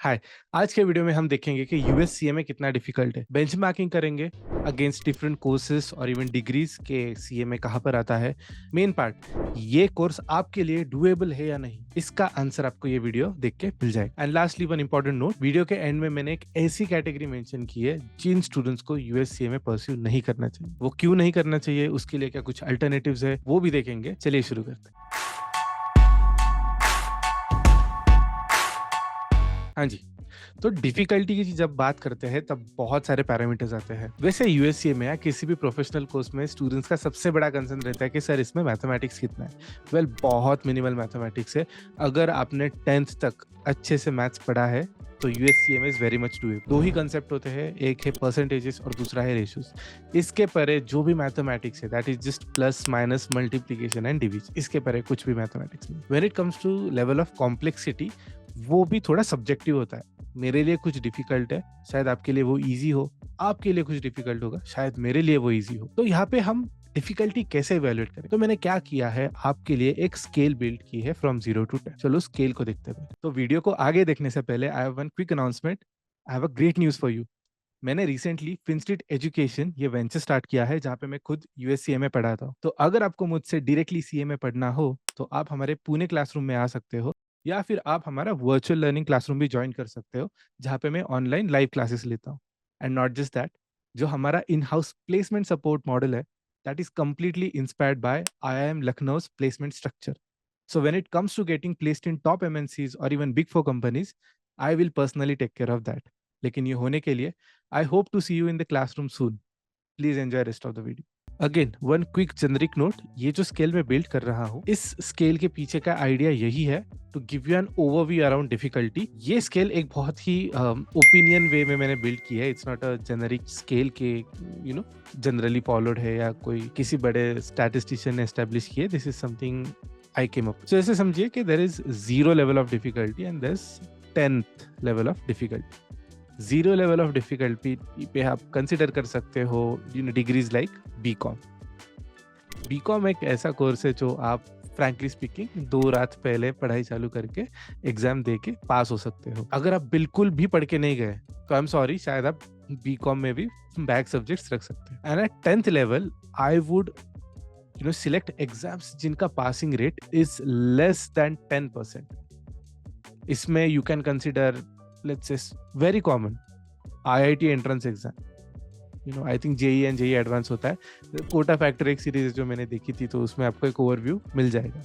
हाय। आज के वीडियो में हम देखेंगे कि यूएस सीएमए कितना डिफिकल्ट है। बेंचमार्किंग करेंगे अगेंस्ट डिफरेंट कोर्सेज और इवन डिग्रीज के सीएमए कहाँ पर आता है। मेन पार्ट, ये कोर्स आपके लिए डुएबल है या नहीं, इसका आंसर आपको ये वीडियो देख के मिल जाएगा। And lastly one important note, video के एंड में मैंने एक ऐसी कैटेगरी मेंशन की है जिन स्टूडेंट्स को यूएससीएमए परस्यू नहीं करना चाहिए। वो क्यों नहीं करना चाहिए, उसके लिए क्या कुछ अल्टरनेटिव्स है, वो भी देखेंगे। चलिए शुरू करते हैं। हाँ जी, तो डिफिकल्टी की जब बात करते हैं तब बहुत सारे पैरामीटर्स आते हैं। वैसे यूएससीए में या किसी भी प्रोफेशनल कोर्स में स्टूडेंट्स का सबसे बड़ा कंसर्न रहता है कि सर इसमें मैथमेटिक्स कितना है। वेल, बहुत मिनिमल मैथमेटिक्स है। अगर आपने 10th तक अच्छे से मैथ्स पढ़ा है तो यूएससीए में इज वेरी मच डूएबल। दो ही कंसेप्ट होते हैं, एक है परसेंटेजेस और दूसरा है रेशियोज। इसके परे जो भी मैथमेटिक्स है that is just plus minus multiplication and division. इसके परे कुछ भी मैथमेटिक्स नहीं। When it comes to level of complexity, वो भी थोड़ा सब्जेक्टिव होता है। मेरे लिए कुछ डिफिकल्ट है, शायद आपके लिए वो इजी हो। आपके लिए कुछ डिफिकल्ट होगा, शायद मेरे लिए वो इजी हो। तो यहाँ पे हम डिफिकल्टी कैसे इवेल्युएट करें? तो मैंने क्या किया है, आपके लिए एक स्केल बिल्ड की है फ्रॉम 0 to 10। चलो स्केल को देखते हैं। तो वीडियो को आगे देखने से पहले I have one quick announcement. I have a great news for you. मैंने रिसेंटली फिनस्ट्रीट एजुकेशन ये वेंचर स्टार्ट किया है जहाँ पे मैं खुद यूएससीएमए पढ़ा था। तो अगर आपको मुझसे डायरेक्टली सीएमए पढ़ना हो तो आप हमारे पुणे क्लासरूम में आ सकते हो, या फिर आप हमारा वर्चुअल लर्निंग क्लासरूम भी ज्वाइन कर सकते हो जहाँ पे मैं ऑनलाइन लाइव क्लासेस लेता हूँ। एंड नॉट जस्ट दैट, जो हमारा in house placement support model है that is completely inspired by IIM Lucknow's placement structure. So when it comes to getting placed in top MNCs or even big four companies, I will personally take care of that. लेकिन ये होने के लिए I hope to see you in the classroom soon. Please enjoy rest of the video. Again one quick generic note, ये जो scale मैं build कर रहा हूँ, इस स्केल के पीछे का आइडिया यही है to give you an overview around difficulty. ये स्केल एक बहुत ही ओपिनियन वे में मैंने बिल्ड किया है। It's not a generic scale के जनरली फॉलोड है या कोई किसी बड़े स्टैटिस्टिशियन ने एस्टेब्लिश किया। This is something I came up. So ऐसे समझिए कि there is 0 level of difficulty and there is 10th level of difficulty. 0 level of difficulty पे आप कंसिडर कर सकते हो डिग्रीज लाइक बीकॉम। बीकॉम एक ऐसा कोर्स है जो आप फ्रैंकली स्पीकिंग 2 रात पहले पढ़ाई चालू करके एग्जाम दे के पास हो सकते हो। अगर आप बिल्कुल भी पढ़ के नहीं गए तो आई एम सॉरी, शायद आप बीकॉम में भी बैक सब्जेक्ट्स रख सकते हैं। And at 10th level I would select exams जिनका passing rate is less than 10%। इसमें you can consider, let's say very common, IIT entrance exam. I think JEE and JEE advance होता है। Kota factor एक series जो मैंने देखी थी तो उसमें आपको एक ओवरव्यू मिल जाएगा।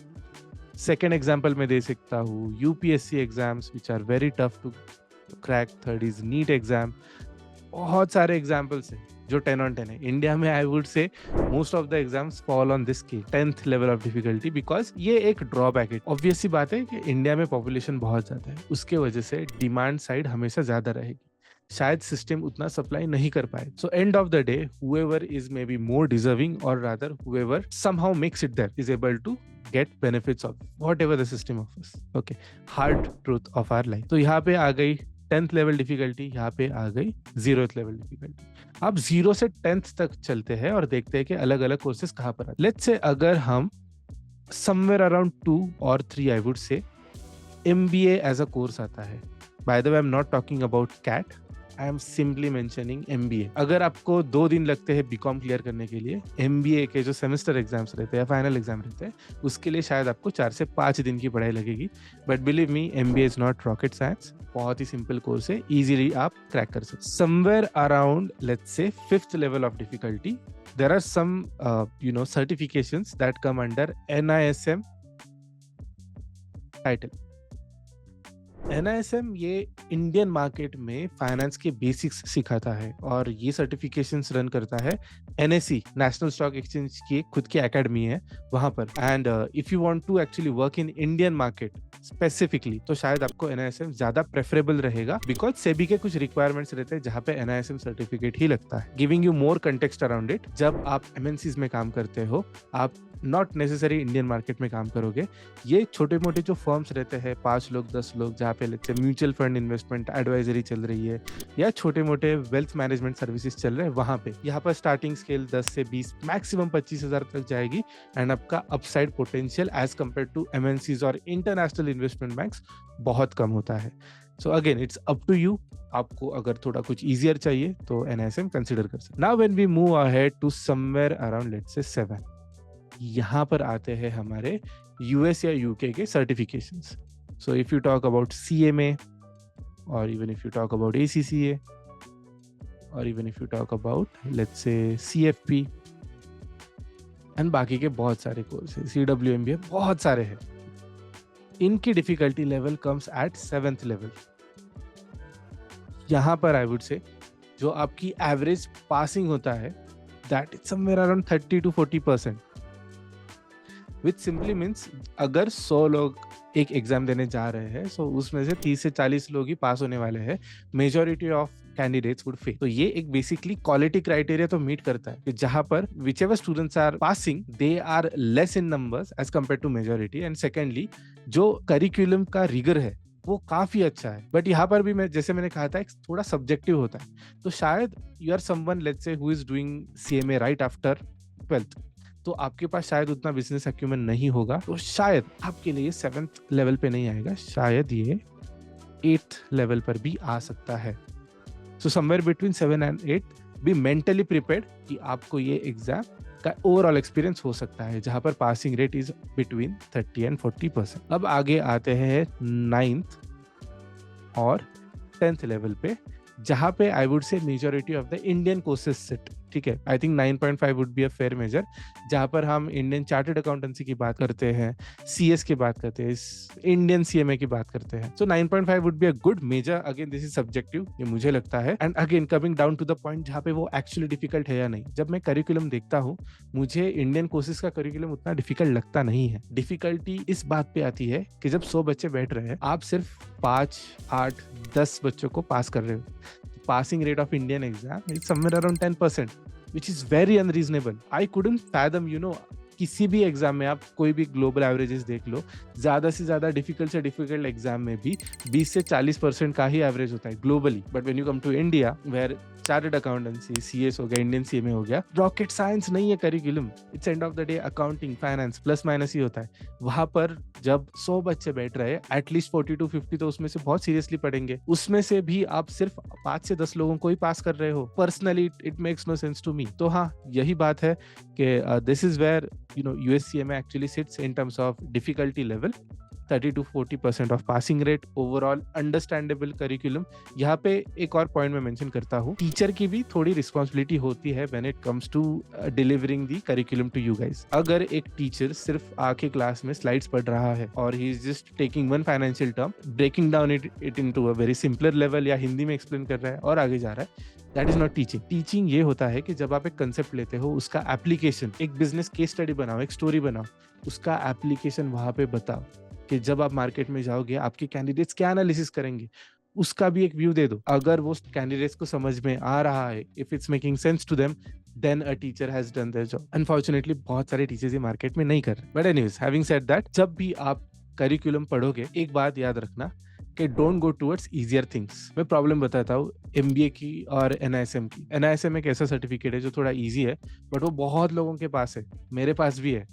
सेकेंड एग्जाम्पल मैं दे सकता हूँ UPSC exams which are very tough to crack. Third is NEET exam. बहुत सारे एग्जाम्पल्स हैं जो 10 on 10 है। इंडिया में आई वुड से most of the exams fall on this scale, 10th level of difficulty, because ये एक ड्रॉबैक है। ऑब्वियस सी बात है कि इंडिया में पॉपुलेशन बहुत ज्यादा है, उसके वजह से डिमांड साइड हमेशा ज्यादा रहेगी। शायद सिस्टम उतना सप्लाई नहीं कर पाए। So and of the day whoever is maybe more deserving, or rather whoever somehow makes it there, is able to get benefits of whatever the system offers. Okay, hard truth of our life. तो यहाँ पे आ गई 10th level difficulty, यहाँ पे आ गई 0th level difficulty. अब 0 से 10th तक चलते हैं और देखते हैं कि अलग अलग कोर्सेज कहाँ पर आते हैं। लेट्स से अगर हम somewhere around 2 or 3 I would say MBA as a course आता है। By the way, I am not talking about CAT, I am simply mentioning MBA। अगर आपको 2 दिन लगते हैं बीकॉम क्लियर करने के लिए, MBA के जो सेमेस्टर एग्जाम्स रहते हैं या फाइनल एग्जाम रहते हैं उसके लिए शायद आपको 4 से 5 दिन की पढ़ाई लगेगी। But believe me, MBA is not rocket science. बहुत ही सिंपल कोर्स है, इजीली आप क्रैक कर सकते। Somewhere around let's say 5th level of difficulty, there are some certifications that come under NISM title. NISM ये इंडियन मार्केट में finance के basics सिखाता है और ये सर्टिफिकेशंस रन करता है NSE, नेशनल स्टॉक एक्सचेंज की खुद की एकेडमी है वहां पर। And if you want to actually work in Indian market specifically तो शायद आपको NISM ज्यादा प्रेफरेबल रहेगा, बिकॉज सेबी के कुछ रिक्वायरमेंट्स रहते हैं जहाँ पे NISM सर्टिफिकेट ही लगता है। Giving you more context around it, जब आप MNCs में काम करते हो, आप नॉट नेसेसरी इंडियन मार्केट में काम करोगे। ये छोटे मोटे जो फर्म्स रहते हैं, 5 लोग 10 लोग, जहाँ पे म्यूचुअल फंड इन्वेस्टमेंट एडवाइजरी चल रही है या छोटे मोटे वेल्थ मैनेजमेंट सर्विसेज चल रहे हैं वहां पे, यहाँ पर स्टार्टिंग स्केल 10 से 20 मैक्सिमम 25,000 तक जाएगी एंड आपका upside potential as compare to MNCs और इंटरनेशनल इन्वेस्टमेंट बैंक्स बहुत कम होता है। So again it's up to you, आपको अगर थोड़ा कुछ इजियर चाहिए तो एनआईएसएम कंसिडर कर सकते। Now when we move ahead to somewhere around let's say 7, यहाँ पर आते हैं हमारे यूएस या यूके के certifications. So if you talk about CMA और even if you talk about ACCA और even if you talk about let's say CFP and बाकी के बहुत सारे कोर्स है, सीडब्ल्यूएमबी है, बहुत सारे हैं। इनकी difficulty level comes at 7th level. यहाँ पर आई वुड से जो आपकी एवरेज पासिंग होता है that is somewhere around 30 to 40%, which simply means अगर 100 लोग एक एग्जाम देने जा रहे हैं सो उसमें से 30 से 40 लोग ही पास होने वाले हैं, majority of candidates would fail. तो ये एक बेसिकली क्वालिटी क्राइटेरिया तो मीट करता है कि जहां पर whichever students are passing they are less in numbers as compare to majority, and secondly जो करिकुलम का रिगर है वो काफी अच्छा है। बट यहाँ पर भी मैं जैसे मैंने कहा था थोड़ा सब्जेक्टिव होता है, तो शायद you are someone let's say who is doing CMA right after 12th, तो आपके पास शायद उतना बिजनेस एक्यूमेंट नहीं होगा, तो शायद आपके लिए 7th लेवल पे नहीं आएगा, शायद ये 8th लेवल पर भी आ सकता है। So somewhere between 7 and 8 be mentally prepared कि आपको ये एग्जाम का ओवरऑल एक्सपीरियंस हो सकता है, जहां पर passing rate is between 30 and 40%। अब आगे आते हैं 9th और 10th लेवल पे, जहां पे I would say majority of the Indian courses sit. ठीक है, I think 9.5 would be a fair measure, जहां पर हम इंडियन चार्टर्ड अकाउंटेंसी की बात करते हैं, सीएस की बात करते हैं, इंडियन सीएमए की बात करते हैं। So 9.5 would be a good measure. Again this is subjective, ये मुझे लगता है। And again coming down to the point जहां पे वो एक्चुअली डिफिकल्ट है या नहीं, जब मैं करिकुलम देखता हूँ मुझे इंडियन कोर्सेज का करिकुलम उतना डिफिकल्ट लगता नहीं है। डिफिकल्टी इस बात पे आती है कि जब 100 बच्चे बैठ रहे हैं, आप सिर्फ 5, 8, 10 बच्चों को पास कर रहे हो। Passing rate of Indian exam is somewhere around 10%, which is very unreasonable. I couldn't fathom, किसी भी एग्जाम में आप कोई भी ग्लोबल एवरेजेस देख लो, ज्यादा से ज्यादा डिफिकल्ट से डिफिकल्ट एग्जाम में भी 20 से 40% का ही एवरेज होता है globally. But when you come to India where chartered accountancy, CS हो गया, इंडियन सीएमए हो गया, रॉकेट साइंस नहीं है curriculum, it's end of the day accounting, finance plus minus ही होता है। वहां पर जब 100 बच्चे बैठ रहे हैं, एटलीस्ट 40 to 50 तो उसमें से बहुत सीरियसली पढ़ेंगे, उसमें से भी आप सिर्फ 5 से 10 लोगों को ही पास कर रहे हो। Personally it makes no sense to me. तो हाँ, यही बात है कि this is where USCMA actually sits in terms of difficulty level, 30 to 40% of passing rate, overall understandable curriculum। यहाँ पे एक और पॉइंट मैं मेंशन करता हूँ, टीचर की भी थोड़ी रिस्पॉन्सिबिलिटी होती है when it comes to delivering the curriculum to you guys। अगर एक टीचर सिर्फ आके क्लास में स्लाइड्स पढ़ रहा है और he is just taking one financial term, breaking down it into a very simpler level, या हिंदी में एक्सप्लेन कर रहा है और आगे जा रहा है, that is not teaching. Teaching ये होता है कि जब आप एक कंसेप्ट लेते हो, उसका एप्लीकेशन, एक बिजनेस केस स्टडी बनाओ, एक स्टोरी बनाओ, उसका एप्लीकेशन वहां पे बताओ कि जब आप मार्केट में जाओगे आपके कैंडिडेट्स क्या एनालिसिस करेंगे, उसका भी एक व्यू दे दो। अगर वो कैंडिडेट्स को समझ में आ रहा है, if it's making sense to them, then a teacher has done their job. Unfortunately बहुत सारे टीचर्स ये मार्केट में नहीं कर रहे। But anyways, having said that, जब भी आप करिकुलम पढ़ोगे एक बात याद रखना कि don't go towards easier things. मैं प्रॉब्लम बताता हूँ एमबीए की और एनआईएसएम की। एनआईएसएम एक ऐसा सर्टिफिकेट है जो थोड़ा इजी है, बट वो बहुत लोगों के पास है, मेरे पास भी है।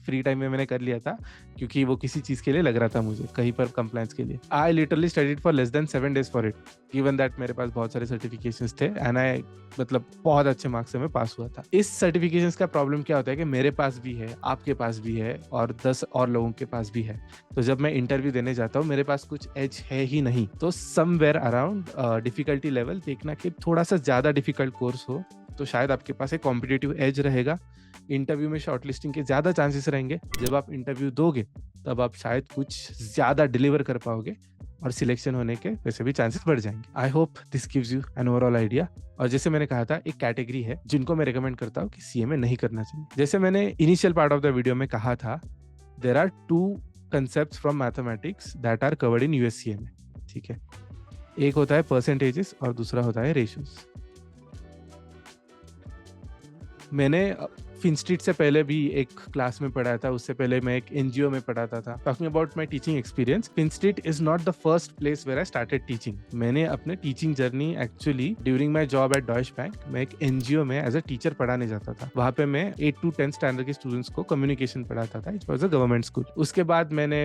फ्री टाइम में मैंने कर लिया था क्योंकि वो किसी चीज के लिए लग रहा था मुझे, कहीं पर कंप्लायंस के लिए। I literally studied for less than 7 days for it, given that मेरे पास बहुत सारे सर्टिफिकेशंस थे एंड आई मतलब बहुत अच्छे मार्क्स से मैं पास हुआ था। इस सर्टिफिकेशंस का प्रॉब्लम क्या होता है कि मेरे पास भी है, आपके पास भी है और 10 और लोगों के पास भी है। तो जब मैं इंटरव्यू देने जाता हूँ मेरे पास कुछ एज है ही नहीं। तो समवेयर अराउंड डिफिकल्टी लेवल देखना कि थोड़ा सा ज्यादा डिफिकल्ट कोर्स हो तो शायद आपके पास एक कॉम्पिटिटिव एज रहेगा। इंटरव्यू में शॉर्टलिस्टिंग के ज्यादा चांसेस रहेंगे। जब आप इंटरव्यू दोगे तब आप शायद कुछ ज्यादा डिलीवर कर पाओगे और सिलेक्शन होने के वैसे भी चांसेस बढ़ जाएंगे। I hope this gives you an overall idea. और जैसे मैंने कहा था, एक कैटेगरी है जिनको मैं रिकमेंड करता हूँ कि सीएमए नहीं करना चाहिए। जैसे मैंने initial part of the video में कहा था, there are 2 concepts from mathematics that are covered in USCMA। ठीक है, एक होता है परसेंटेजेस और दूसरा होता है रेशियोज। मैंने फिनस्ट्रीट से पहले भी एक क्लास में पढ़ा था, उससे पहले मैं एक एनजीओ में पढ़ाता था. Talking about my teaching experience, Finstreet is not the first place where I started teaching. मैंने अपने teaching journey actually during my job at Deutsche bank, मैं एक एनजीओ में एज अ टीचर पढ़ाने जाता था. वहां पे मैं 8 to 10 स्टैंडर्ड के स्टूडेंट्स को कम्युनिकेशन पढ़ाता था. It was a government school. उसके बाद मैंने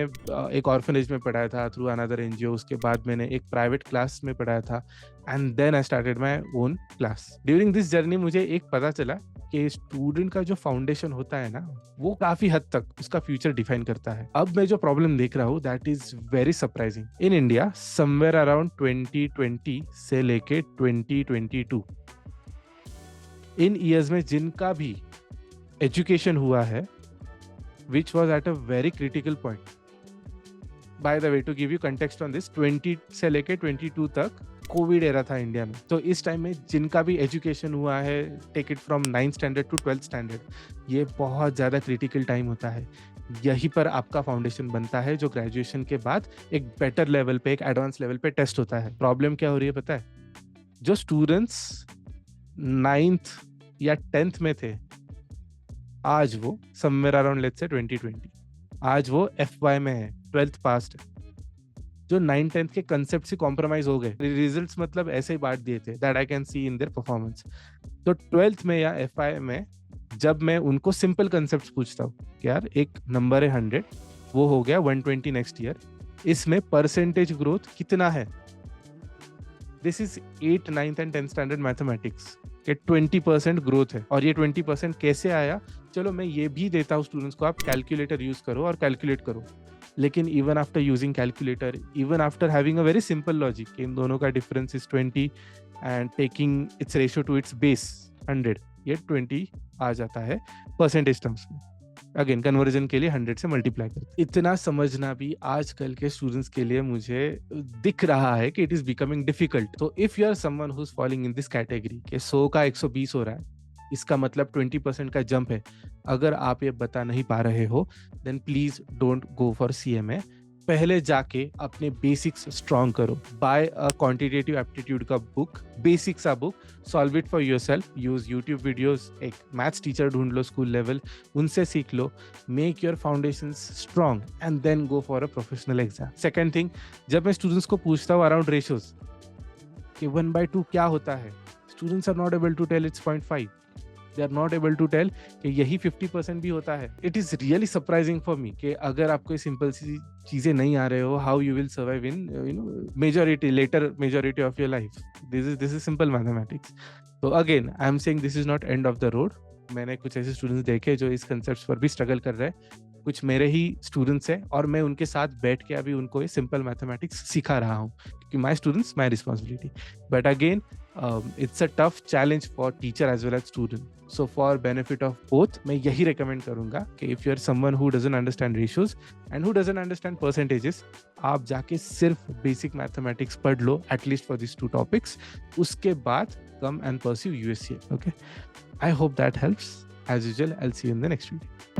एक ऑर्फनेज में पढ़ाया था थ्रू अनदर एनजीओ. उसके बाद मैंने एक प्राइवेट क्लास में पढ़ाया था, and then I started my own class. During this journey मुझे एक पता चला कि स्टूडेंट का जो फाउंडेशन होता है ना, वो काफी हद तक उसका फ्यूचर डिफाइन करता है. अब मैं जो प्रॉब्लम देख रहा हूँ that is very surprising. In India somewhere around 2020 से लेके 2022 इन ईयर्स में जिनका भी एजुकेशन हुआ है which was at a very critical point. By the way, to give you context on this, 20 से लेके 22 तक कोविड एरा था इंडिया में. तो इस टाइम में जिनका भी एजुकेशन हुआ है, take it from 9th standard to 12th standard, ये बहुत ज़्यादा क्रिटिकल टाइम होता है. यहीं पर आपका फाउंडेशन बनता है जो ग्रेजुएशन के बाद एक बेटर लेवल पे, एक एडवांस लेवल पे टेस्ट होता है. प्रॉब्लम क्या हो रही है पता है? जो स्टूडेंट्स 9th या 10th में थे, आज वो समवेयर अराउंड लेट्स से 2020, आज वो FY में है, 12th पास्ट है. जो 9th-10th के कंसेप्ट से कॉम्प्रोमाइज हो गए. रिजल्ट्स मतलब ऐसे ही बांट दिए थे, that I can see in their performance. तो 12th में या FY में जब मैं उनको सिंपल कंसेप्ट्स पूछता हूँ कि यार एक नंबर है 100, वो हो गया 120 नेक्स्ट ईयर, इसमें परसेंटेज ग्रोथ कितना है? This is 8th, 9th and 10th standard mathematics के 20% ग्रोथ है. और ये 20% कैसे आया? चलो मैं ये भी देता हूँ स्टूडेंट्स को, आप कैलकुलेटर यूज करो और कैलकुलेट करो. लेकिन even after using calculator, even after having a very simple logic, इन दोनों का difference is 20 and taking its ratio to its base 100, ये 20 आ जाता है परसेंटेज टर्म्स में. अगेन कन्वर्जन के लिए 100 से मल्टीप्लाई करते. इतना समझना भी आजकल के स्टूडेंट्स के लिए मुझे दिख रहा है कि इट इज बिकमिंग डिफिकल्ट. तो if you are someone who is following in this category के 100 का 120 हो रहा है, इसका मतलब 20% का जंप है. अगर आप ये बता नहीं पा रहे हो, then please don't go for CMA. पहले जाके अपने बेसिक्स स्ट्रॉन्ग करो. बाय अ क्वांटिटेटिव एप्टीट्यूड का बुक, बेसिक्स का book, solve it for yourself. Use YouTube videos, एक मैथ्स टीचर ढूंढ लो स्कूल लेवल, उनसे सीख लो. Make your foundations strong and then go for a professional exam. Second thing, जब मैं स्टूडेंट्स को पूछता हूँ अराउंड रेशियोज कि 1/2 क्या होता है, students are not able to tell it's 0.5. They are not able to tell कि यही 50% भी होता है. It is really surprising for me कि अगर आपको सिंपल सी चीजें नहीं आ रहे हो, how you will survive in later majority of your life. This is simple mathematics. So again, I am saying this is not end of the road. मैंने कुछ ऐसे स्टूडेंट्स देखे जो इस कंसेप्ट्स पर भी स्ट्रगल कर रहे हैं. कुछ मेरे ही स्टूडेंट्स हैं और मैं उनके साथ बैठ के अभी उनको ये सिंपल मैथमेटिक्स सिखा रहा हूँ, क्योंकि my students my responsibility. But again it's a tough challenge for teacher as well as student. So for benefit of both, मैं यही recommend करूँगा कि if you are someone who doesn't understand ratios and who doesn't understand percentages, आप जाके सिर्फ basic mathematics पढ़ लो, at least for these 2 topics. उसके बाद come and pursue USCA. Okay, I hope that helps. As usual, I'll see you in the next video.